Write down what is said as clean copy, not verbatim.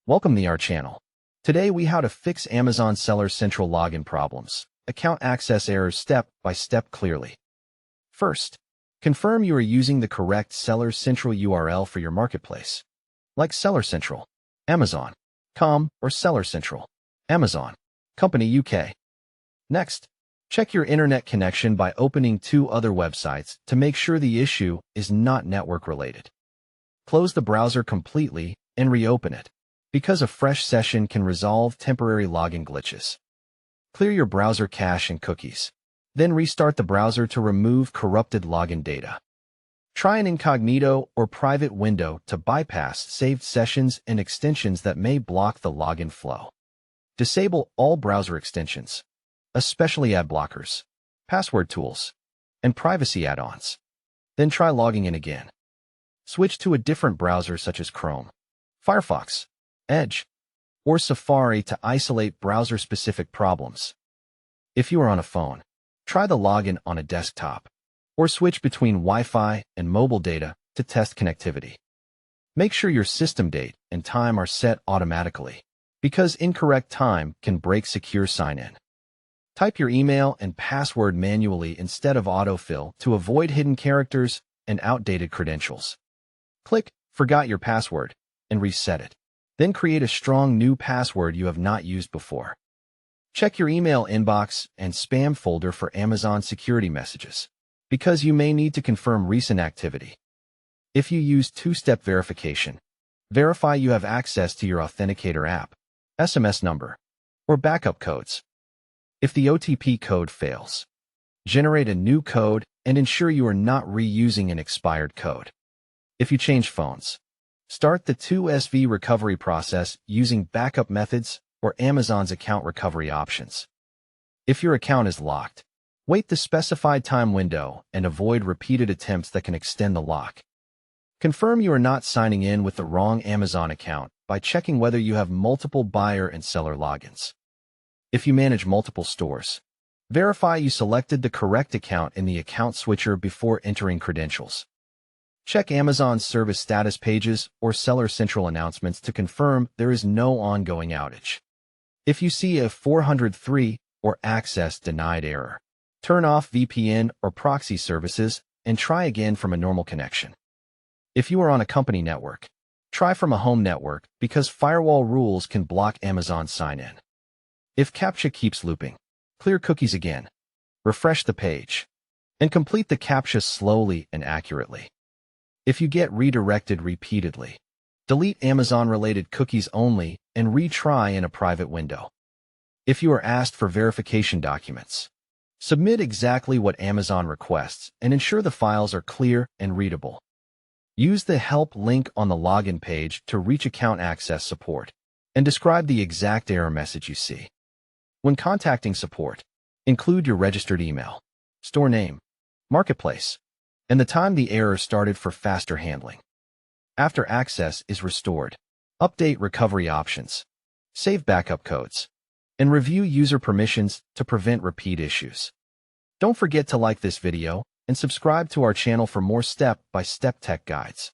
Welcome to our channel. Today we how to fix Amazon Seller Central login problems, account access errors step by step clearly. First, confirm you are using the correct Seller Central URL for your marketplace, like Seller Central, Amazon.com or Seller Central, Amazon, Company UK. Next, check your internet connection by opening two other websites to make sure the issue is not network related. Close the browser completely and reopen it, because a fresh session can resolve temporary login glitches. Clear your browser cache and cookies. Then restart the browser to remove corrupted login data. Try an incognito or private window to bypass saved sessions and extensions that may block the login flow. Disable all browser extensions, especially ad blockers, password tools, and privacy add-ons. Then try logging in again. Switch to a different browser such as Chrome, Firefox, Edge, or Safari to isolate browser-specific problems. If you are on a phone, try the login on a desktop, or switch between Wi-Fi and mobile data to test connectivity. Make sure your system date and time are set automatically, because incorrect time can break secure sign-in. Type your email and password manually instead of autofill to avoid hidden characters and outdated credentials. Click Forgot your password and reset it. Then create a strong new password you have not used before. Check your email inbox and spam folder for Amazon security messages, because you may need to confirm recent activity. If you use two-step verification, verify you have access to your Authenticator app, SMS number, or backup codes. If the OTP code fails, generate a new code and ensure you are not reusing an expired code. If you change phones, start the 2SV recovery process using backup methods or Amazon's account recovery options. If your account is locked, wait the specified time window and avoid repeated attempts that can extend the lock. Confirm you are not signing in with the wrong Amazon account by checking whether you have multiple buyer and seller logins. If you manage multiple stores, verify you selected the correct account in the account switcher before entering credentials. Check Amazon's service status pages or Seller Central announcements to confirm there is no ongoing outage. If you see a 403 or access denied error, turn off VPN or proxy services and try again from a normal connection. If you are on a company network, try from a home network because firewall rules can block Amazon sign-in. If CAPTCHA keeps looping, clear cookies again, refresh the page, and complete the CAPTCHA slowly and accurately. If you get redirected repeatedly, delete Amazon-related cookies only and retry in a private window. If you are asked for verification documents, submit exactly what Amazon requests and ensure the files are clear and readable. Use the help link on the login page to reach account access support and describe the exact error message you see. When contacting support, include your registered email, store name, marketplace, and the time the error started for faster handling. After access is restored, update recovery options, save backup codes, and review user permissions to prevent repeat issues. Don't forget to like this video and subscribe to our channel for more step-by-step tech guides.